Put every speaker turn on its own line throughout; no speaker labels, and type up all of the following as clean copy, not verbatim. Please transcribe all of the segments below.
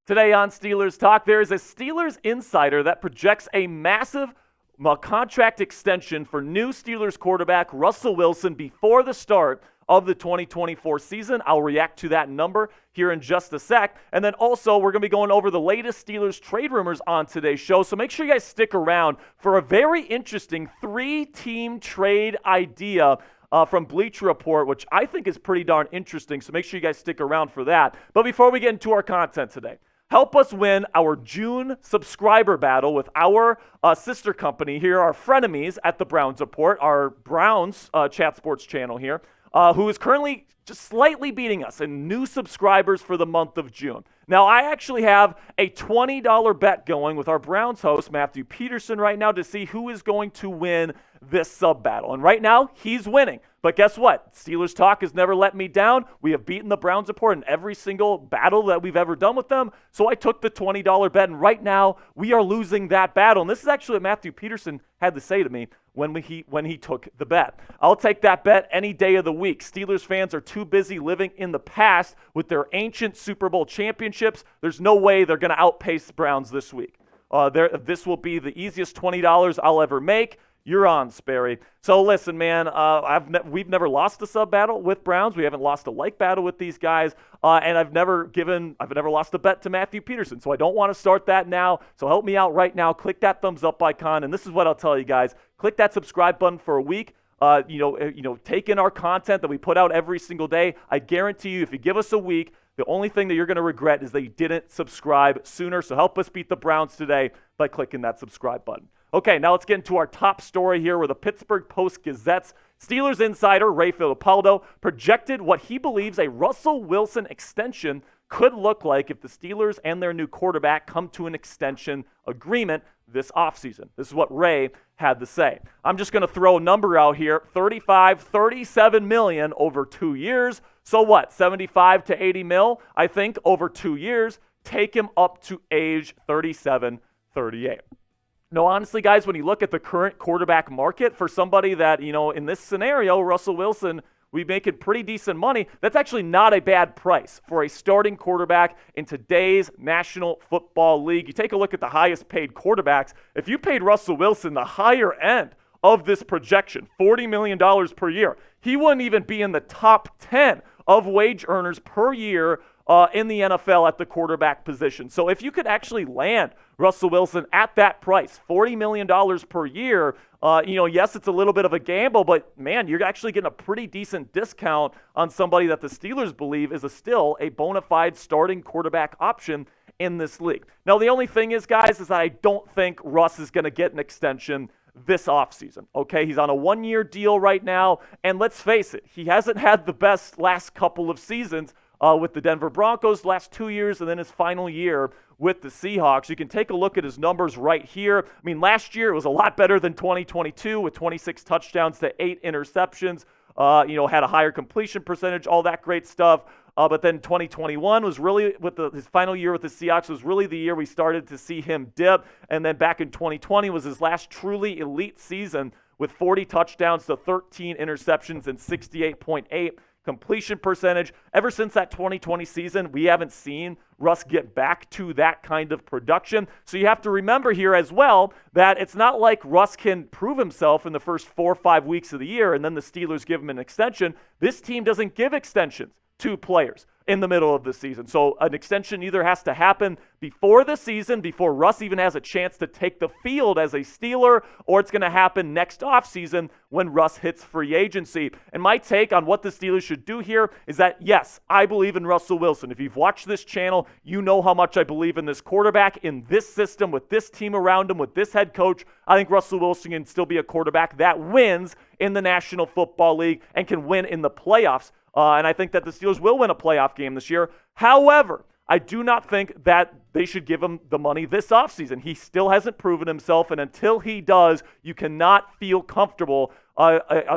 Today on Steelers Talk, there is a Steelers insider that projects a massive contract extension for new Steelers quarterback Russell Wilson before the start of the 2024 season. I'll react to that number here in just a sec. And then also, we're going to be going over the latest Steelers trade rumors on today's show. So make sure you guys stick around for a very interesting 3-team trade idea from Bleacher Report, which I think is pretty darn interesting. So make sure you guys stick around for that. But before we get into our content today, help us win our June subscriber battle with our sister company here, our frenemies at the Browns Report, our Browns Chat Sports channel here, who is currently just slightly beating us in new subscribers for the month of June. Now, I actually have a $20 bet going with our Browns host, Matthew Peterson, right now to see who is going to win this sub battle. And right now, he's winning. But guess what? Steelers Talk has never let me down. We have beaten the Browns Report in every single battle that we've ever done with them. So I took the $20 bet, and right now, we are losing that battle. And this is actually what Matthew Peterson had to say to me when he took the bet. I'll take that bet any day of the week. Steelers fans are too busy living in the past with their ancient Super Bowl championships. There's no way they're going to outpace the Browns this week. This will be the easiest $20 I'll ever make. You're on, Sperry. So listen, man, we've never lost a sub battle with Browns. We haven't lost a like battle with these guys, and I've never lost a bet to Matthew Peterson. So I don't want to start that now. So help me out right now. Click that thumbs up icon, and this is what I'll tell you guys: click that subscribe button for a week. Take in our content that we put out every single day. I guarantee you, if you give us a week, the only thing that you're going to regret is that you didn't subscribe sooner. So help us beat the Browns today by clicking that subscribe button. Okay, now let's get into our top story here where the Pittsburgh Post-Gazette's Steelers insider Ray Fittipaldo projected what he believes a Russell Wilson extension could look like if the Steelers and their new quarterback come to an extension agreement this offseason. This is what Ray had to say. I'm just going to throw a number out here, $37 million over 2 years. So what, 75 to 80 mil, I think, over 2 years. Take him up to age 37, 38. No, honestly, guys, when you look at the current quarterback market for somebody that, in this scenario, Russell Wilson, we make it pretty decent money. That's actually not a bad price for a starting quarterback in today's National Football League. You take a look at the highest paid quarterbacks. If you paid Russell Wilson the higher end of this projection, $40 million per year, he wouldn't even be in the top 10 of wage earners per year in the NFL at the quarterback position. So if you could actually land Russell Wilson at that price, $40 million per year, yes, it's a little bit of a gamble, but man, you're actually getting a pretty decent discount on somebody that the Steelers believe is still a bona fide starting quarterback option in this league. Now, the only thing is, guys, is that I don't think Russ is going to get an extension this offseason, okay? He's on a 1-year deal right now, and let's face it, he hasn't had the best last couple of seasons with the Denver Broncos last 2 years and then his final year with the Seahawks. You can take a look at his numbers right here. I mean, last year it was a lot better than 2022 with 26 touchdowns to 8 interceptions, had a higher completion percentage, all that great stuff. But then 2021 was really, his final year with the Seahawks was really the year we started to see him dip. And then back in 2020 was his last truly elite season with 40 touchdowns to 13 interceptions and 68.8 completion percentage. Ever since that 2020 season, we haven't seen Russ get back to that kind of production. So you have to remember here as well that it's not like Russ can prove himself in the first 4 or 5 weeks of the year and then the Steelers give him an extension. This team doesn't give extensions to players in the middle of the season. So an extension either has to happen before the season, before Russ even has a chance to take the field as a Steeler, or it's going to happen next offseason when Russ hits free agency. And my take on what the Steelers should do here is that, yes, I believe in Russell Wilson. If you've watched this channel, you know how much I believe in this quarterback, in this system, with this team around him, with this head coach. I think Russell Wilson can still be a quarterback that wins in the National Football League and can win in the playoffs. And I think that the Steelers will win a playoff game this year. However, I do not think that they should give him the money this offseason. He still hasn't proven himself, and until he does, you cannot feel comfortable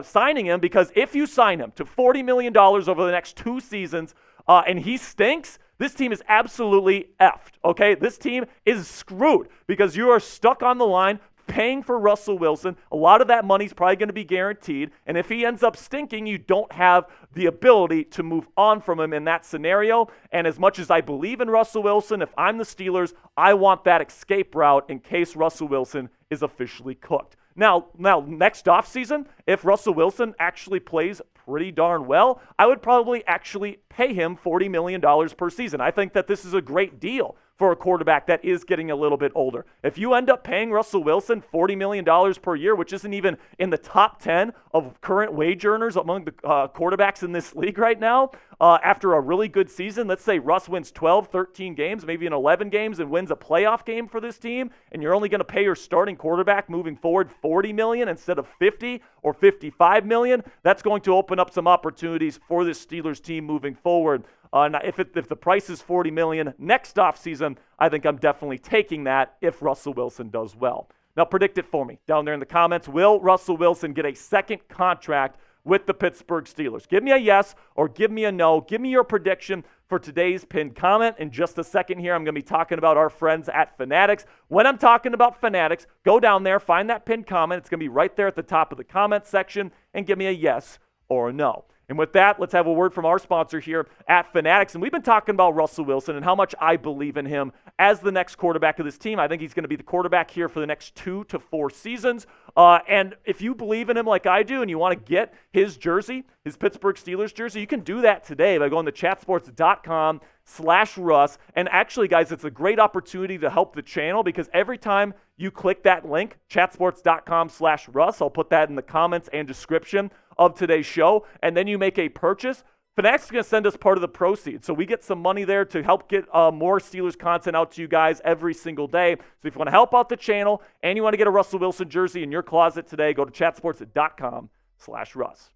signing him, because if you sign him to $40 million over the next 2 seasons and he stinks, this team is absolutely effed, okay? This team is screwed because you are stuck on the line paying for Russell Wilson. A lot of that money's probably going to be guaranteed. And if he ends up stinking, you don't have the ability to move on from him in that scenario. And as much as I believe in Russell Wilson, if I'm the Steelers, I want that escape route in case Russell Wilson is officially cooked. Now, next offseason, if Russell Wilson actually plays pretty darn well, I would probably actually pay him $40 million per season. I think that this is a great deal for a quarterback that is getting a little bit older. If you end up paying Russell Wilson $40 million per year, which isn't even in the top 10 of current wage earners among the quarterbacks in this league right now, after a really good season, let's say Russ wins 12, 13 games, maybe in 11 games, and wins a playoff game for this team, and you're only going to pay your starting quarterback moving forward $40 million instead of $50 or $55 million, that's going to open up some opportunities for this Steelers team moving forward. If the price is $40 million next offseason, I think I'm definitely taking that if Russell Wilson does well. Now predict it for me down there in the comments. Will Russell Wilson get a second contract with the Pittsburgh Steelers? Give me a yes or give me a no. Give me your prediction for today's pinned comment. In just a second here, I'm going to be talking about our friends at Fanatics. When I'm talking about Fanatics, go down there, find that pinned comment. It's going to be right there at the top of the comment section, and give me a yes or a no. And with that, let's have a word from our sponsor here at Fanatics. And we've been talking about Russell Wilson and how much I believe in him as the next quarterback of this team. I think he's going to be the quarterback here for the next 2 to 4 seasons. And if you believe in him like I do and you want to get his jersey, his Pittsburgh Steelers jersey, you can do that today by going to chatsports.com/Russ. And actually, guys, it's a great opportunity to help the channel because every time you click that link, chatsports.com/Russ, I'll put that in the comments and description of today's show, and then you make a purchase, Fanatics is going to send us part of the proceeds. So we get some money there to help get more Steelers content out to you guys every single day. So if you want to help out the channel and you want to get a Russell Wilson jersey in your closet today, go to chatsports.com/Russ.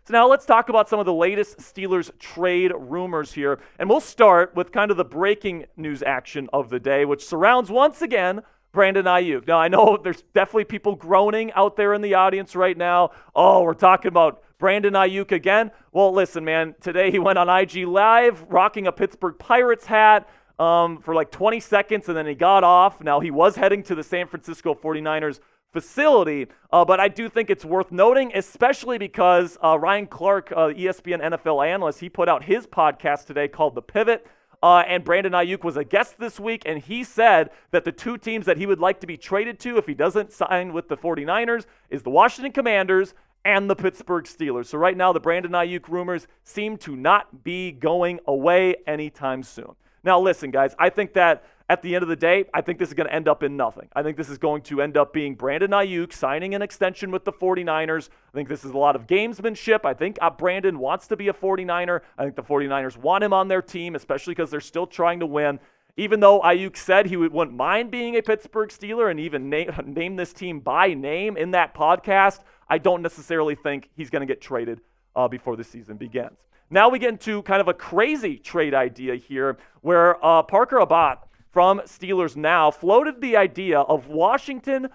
So now let's talk about some of the latest Steelers trade rumors here. And we'll start with kind of the breaking news action of the day, which surrounds, once again, Brandon Aiyuk. Now, I know there's definitely people groaning out there in the audience right now. Oh, we're talking about Brandon Aiyuk again. Well, listen, man, today he went on IG Live rocking a Pittsburgh Pirates hat for like 20 seconds, and then he got off. Now, he was heading to the San Francisco 49ers facility, but I do think it's worth noting, especially because Ryan Clark, ESPN NFL analyst, he put out his podcast today called The Pivot. And Brandon Aiyuk was a guest this week, and he said that the two teams that he would like to be traded to if he doesn't sign with the 49ers is the Washington Commanders and the Pittsburgh Steelers. So right now, the Brandon Aiyuk rumors seem to not be going away anytime soon. Now, listen, guys, I think that at the end of the day, I think this is going to end up in nothing. I think this is going to end up being Brandon Aiyuk signing an extension with the 49ers. I think this is a lot of gamesmanship. I think Brandon wants to be a 49er. I think the 49ers want him on their team, especially because they're still trying to win. Even though Aiyuk said he wouldn't mind being a Pittsburgh Steeler and even name this team by name in that podcast, I don't necessarily think he's going to get traded before the season begins. Now we get into kind of a crazy trade idea here where Parker Abbott from Steelers Now floated the idea of Washington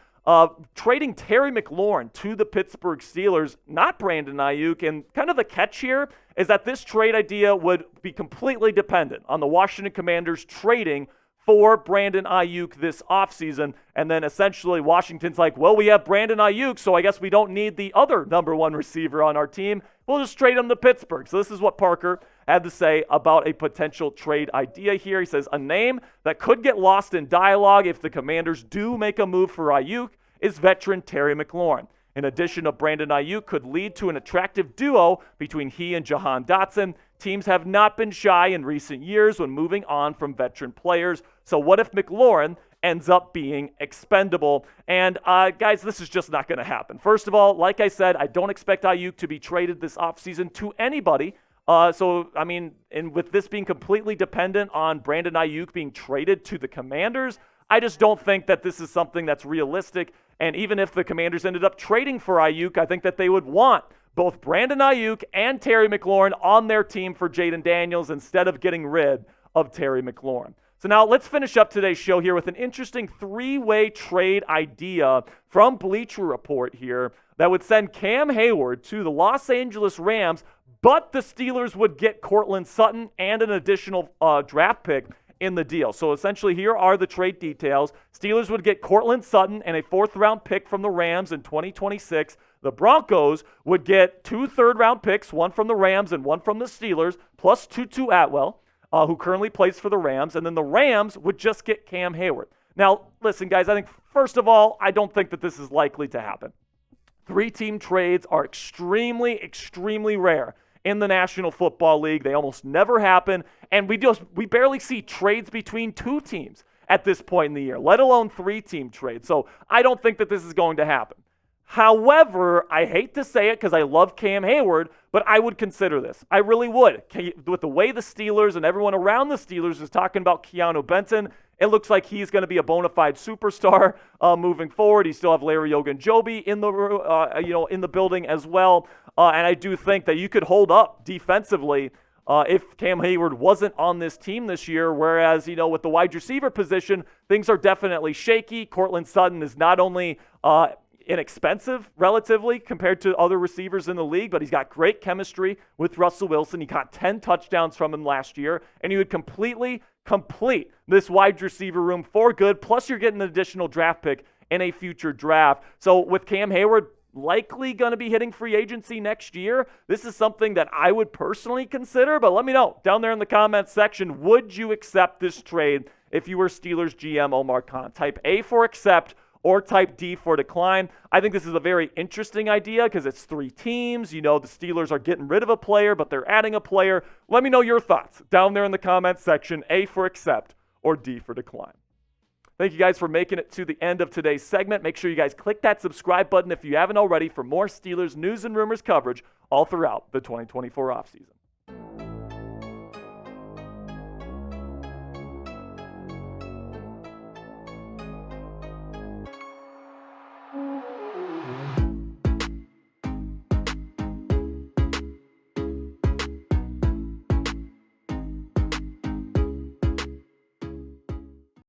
trading Terry McLaurin to the Pittsburgh Steelers, not Brandon Aiyuk. And kind of the catch here is that this trade idea would be completely dependent on the Washington Commanders trading for Brandon Aiyuk this offseason. And then essentially Washington's like, well, we have Brandon Aiyuk, so I guess we don't need the other number one receiver on our team. We'll just trade him to Pittsburgh. So this is what Parker had to say about a potential trade idea here. He says, a name that could get lost in dialogue if the Commanders do make a move for Aiyuk is veteran Terry McLaurin. An addition of Brandon Aiyuk could lead to an attractive duo between he and Jahan Dotson. Teams have not been shy in recent years when moving on from veteran players. So what if McLaurin ends up being expendable? And guys, this is just not going to happen. First of all, like I said, I don't expect Aiyuk to be traded this offseason to anybody. So, I mean, and with this being completely dependent on Brandon Aiyuk being traded to the Commanders, I just don't think that this is something that's realistic. And even if the Commanders ended up trading for Aiyuk, I think that they would want both Brandon Aiyuk and Terry McLaurin on their team for Jaden Daniels instead of getting rid of Terry McLaurin. So now let's finish up today's show here with an interesting three-way trade idea from Bleacher Report here that would send Cam Heyward to the Los Angeles Rams, but the Steelers would get Courtland Sutton and an additional draft pick in the deal. So essentially, here are the trade details. Steelers would get Courtland Sutton and a 4th-round pick from the Rams in 2026. The Broncos would get 2 third-round picks, one from the Rams and one from the Steelers, plus Tutu Atwell, who currently plays for the Rams. And then the Rams would just get Cam Heyward. Now, listen, guys, I think, first of all, I don't think that this is likely to happen. 3-team trades are extremely, extremely rare in the National Football League. They almost never happen, and we barely see trades between 2 teams at this point in the year, let alone 3-team trades. So I don't think that this is going to happen. However, I hate to say it because I love Cam Heyward, but I would consider this. I really would. With the way the Steelers and everyone around the Steelers is talking about Keanu Benton, it looks like he's going to be a bona fide superstar moving forward. You still have Larry Ogunjobi in the building as well, and I do think that you could hold up defensively if Cam Heyward wasn't on this team this year. Whereas with the wide receiver position, things are definitely shaky. Courtland Sutton is not only inexpensive relatively compared to other receivers in the league, but he's got great chemistry with Russell Wilson. He got 10 touchdowns from him last year, and he would completely complete this wide receiver room for good. Plus, you're getting an additional draft pick in a future draft. So with Cam Heyward likely going to be hitting free agency next year, this is something that I would personally consider. But let me know down there in the comments section, would you accept this trade if you were Steelers GM Omar Khan? Type A for accept or type D for decline. I think this is a very interesting idea because it's 3 teams. The Steelers are getting rid of a player, but they're adding a player. Let me know your thoughts down there in the comments section, A for accept or D for decline. Thank you guys for making it to the end of today's segment. Make sure you guys click that subscribe button if you haven't already for more Steelers news and rumors coverage all throughout the 2024 offseason.